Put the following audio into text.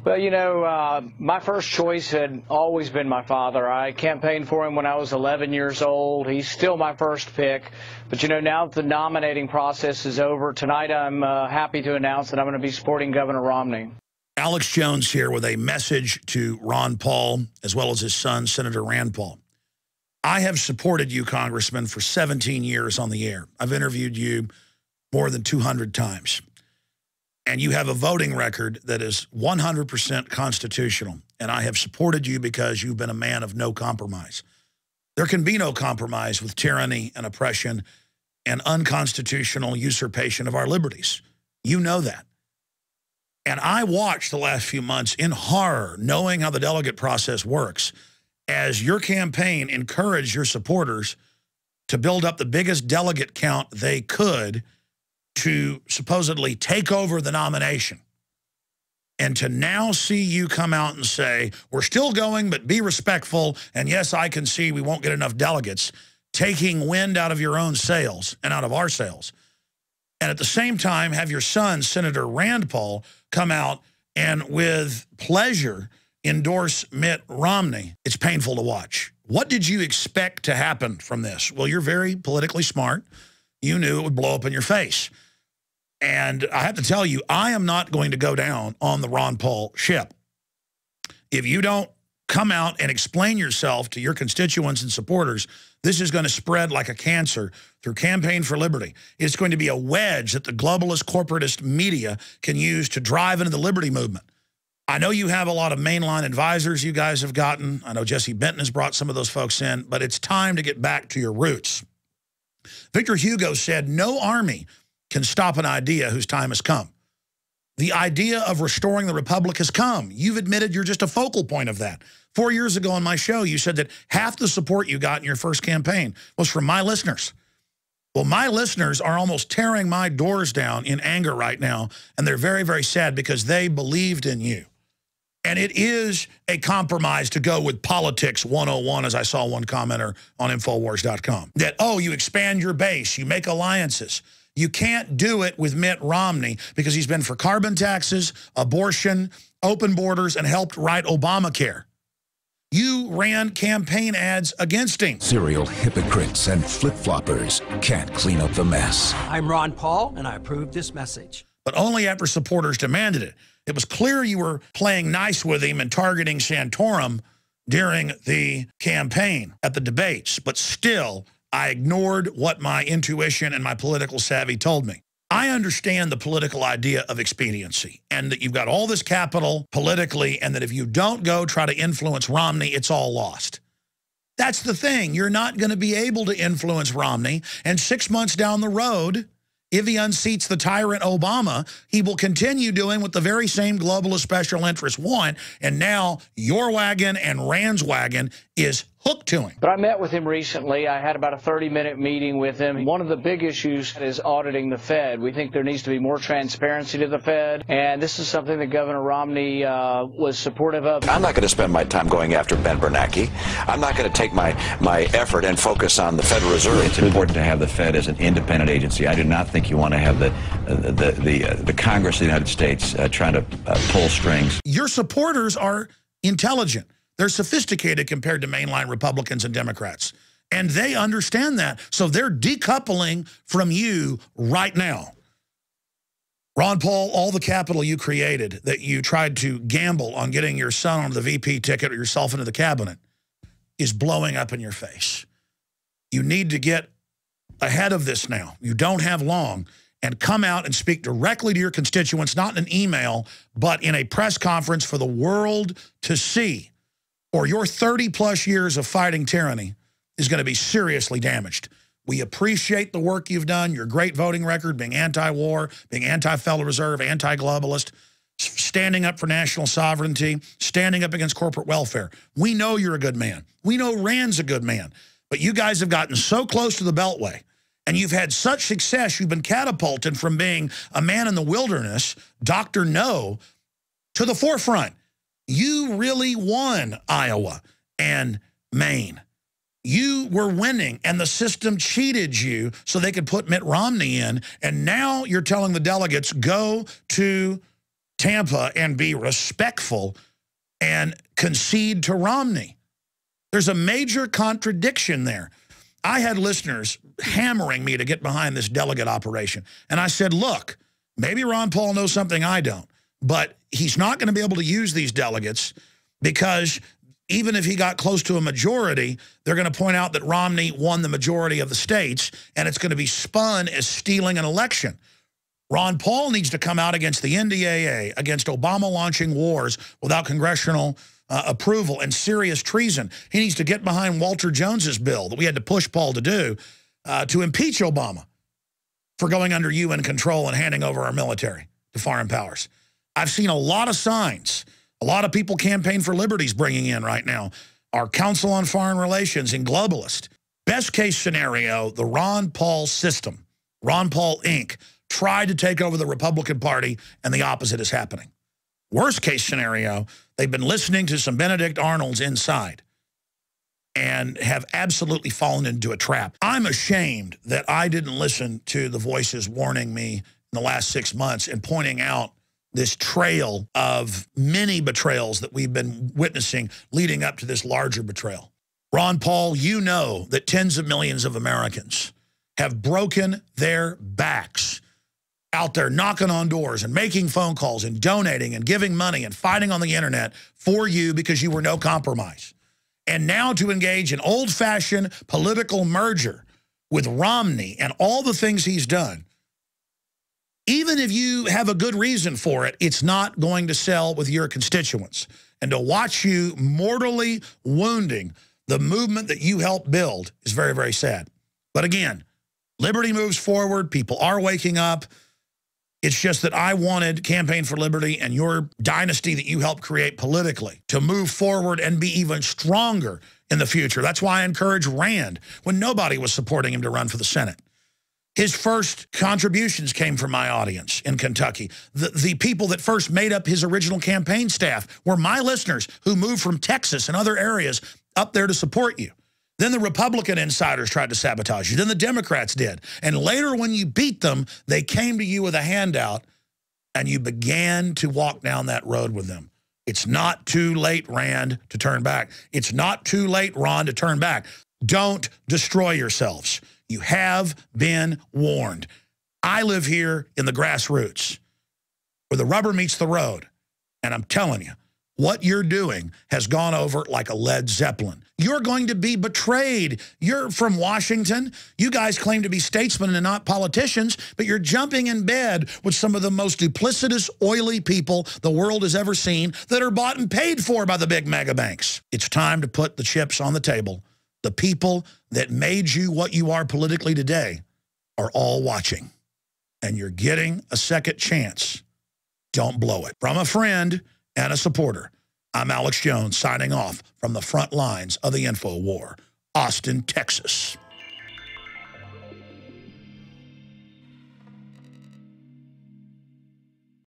Well, you know, my first choice had always been my father. I campaigned for him when I was 11 years old. He's still my first pick. But, you know, now that the nominating process is over, tonight I'm happy to announce that I'm going to be supporting Governor Romney. Alex Jones here with a message to Ron Paul, as well as his son, Senator Rand Paul. I have supported you, Congressman, for 17 years on the air. I've interviewed you more than 200 times. And you have a voting record that is 100% constitutional. And I have supported you because you've been a man of no compromise. There can be no compromise with tyranny and oppression and unconstitutional usurpation of our liberties. You know that. And I watched the last few months in horror, knowing how the delegate process works, as your campaign encouraged your supporters to build up the biggest delegate count they could to supposedly take over the nomination. And to now see you come out and say, we're still going, but be respectful, and yes, I can see we won't get enough delegates, taking wind out of your own sails and out of our sails. And at the same time, have your son, Senator Rand Paul, come out and with pleasure endorse Mitt Romney. It's painful to watch. What did you expect to happen from this? Well, you're very politically smart. You knew it would blow up in your face. And I have to tell you, I am not going to go down on the Ron Paul ship. If you don't come out and explain yourself to your constituents and supporters, this is going to spread like a cancer through Campaign for Liberty. It's going to be a wedge that the globalist, corporatist media can use to drive into the liberty movement. I know you have a lot of mainline advisors you guys have gotten. I know Jesse Benton has brought some of those folks in, but it's time to get back to your roots. Victor Hugo said, no army can stop an idea whose time has come. The idea of restoring the republic has come. You've admitted you're just a focal point of that. 4 years ago on my show, you said that half the support you got in your first campaign was from my listeners. Well, my listeners are almost tearing my doors down in anger right now, and they're very, very sad because they believed in you. And it is a compromise to go with politics 101, as I saw one commenter on Infowars.com. That, oh, you expand your base, you make alliances. You can't do it with Mitt Romney because he's been for carbon taxes, abortion, open borders, and helped write Obamacare. You ran campaign ads against him. Serial hypocrites and flip-floppers can't clean up the mess. I'm Ron Paul, and I approve this message. But only after supporters demanded it. It was clear you were playing nice with him and targeting Santorum during the campaign at the debates, but still, I ignored what my intuition and my political savvy told me. I understand the political idea of expediency and that you've got all this capital politically and that if you don't go try to influence Romney, it's all lost. That's the thing. You're not going to be able to influence Romney. And 6 months down the road, if he unseats the tyrant Obama, he will continue doing what the very same globalist special interests want. And now your wagon and Rand's wagon is hooked to him. But I met with him recently. I had about a 30-minute meeting with him. One of the big issues is auditing the Fed. We think there needs to be more transparency to the Fed, and this is something that Governor Romney was supportive of. I'm not going to spend my time going after Ben Bernanke. I'm not going to take my effort and focus on the Federal Reserve. It's important to have the Fed as an independent agency. I do not think you want to have the Congress of the United States trying to pull strings. Your supporters are intelligent. They're sophisticated compared to mainline Republicans and Democrats. And they understand that. So they're decoupling from you right now. Ron Paul, all the capital you created that you tried to gamble on getting your son on the VP ticket or yourself into the cabinet is blowing up in your face. You need to get ahead of this now. You don't have long. And come out and speak directly to your constituents, not in an email, but in a press conference for the world to see. Or your 30-plus years of fighting tyranny is going to be seriously damaged. We appreciate the work you've done, your great voting record, being anti-war, being anti-Federal Reserve, anti-globalist, standing up for national sovereignty, standing up against corporate welfare. We know you're a good man. We know Rand's a good man. But you guys have gotten so close to the Beltway, and you've had such success, you've been catapulted from being a man in the wilderness, Dr. No, to the forefront. You really won Iowa and Maine. You were winning, and the system cheated you so they could put Mitt Romney in, and now you're telling the delegates, go to Tampa and be respectful and concede to Romney. There's a major contradiction there. I had listeners hammering me to get behind this delegate operation. And I said, look, maybe Ron Paul knows something I don't, but he's not going to be able to use these delegates because even if he got close to a majority, they're going to point out that Romney won the majority of the states, and it's going to be spun as stealing an election. Ron Paul needs to come out against the NDAA, against Obama launching wars without congressional approval and serious treason. He needs to get behind Walter Jones's bill that we had to push Paul to do to impeach Obama for going under UN control and handing over our military to foreign powers. I've seen a lot of signs. A lot of people campaign for liberties bringing in right now. Our Council on Foreign Relations and Globalist. Best case scenario, the Ron Paul system, Ron Paul Inc., tried to take over the Republican Party, and the opposite is happening. Worst case scenario, they've been listening to some Benedict Arnolds inside and have absolutely fallen into a trap. I'm ashamed that I didn't listen to the voices warning me in the last 6 months and pointing out this trail of many betrayals that we've been witnessing leading up to this larger betrayal. Ron Paul, you know that tens of millions of Americans have broken their backs out there knocking on doors and making phone calls and donating and giving money and fighting on the internet for you because you were no compromise. And now to engage in old-fashioned political merger with Romney and all the things he's done, even if you have a good reason for it, it's not going to sell with your constituents. And to watch you mortally wounding the movement that you helped build is very, very sad. But again, liberty moves forward. People are waking up. It's just that I wanted Campaign for Liberty and your dynasty that you helped create politically to move forward and be even stronger in the future. That's why I encouraged Rand when nobody was supporting him to run for the Senate. His first contributions came from my audience in Kentucky. The people that first made up his original campaign staff were my listeners who moved from Texas and other areas up there to support you. Then the Republican insiders tried to sabotage you. Then the Democrats did. And later when you beat them, they came to you with a handout and you began to walk down that road with them. It's not too late, Rand, to turn back. It's not too late, Ron, to turn back. Don't destroy yourselves. You have been warned. I live here in the grassroots where the rubber meets the road. And I'm telling you, what you're doing has gone over like a Led Zeppelin. You're going to be betrayed. You're from Washington. You guys claim to be statesmen and not politicians, but you're jumping in bed with some of the most duplicitous, oily people the world has ever seen that are bought and paid for by the big mega banks. It's time to put the chips on the table. The people that made you what you are politically today are all watching. And you're getting a second chance. Don't blow it. From a friend and a supporter, I'm Alex Jones signing off from the front lines of the info war, Austin, Texas.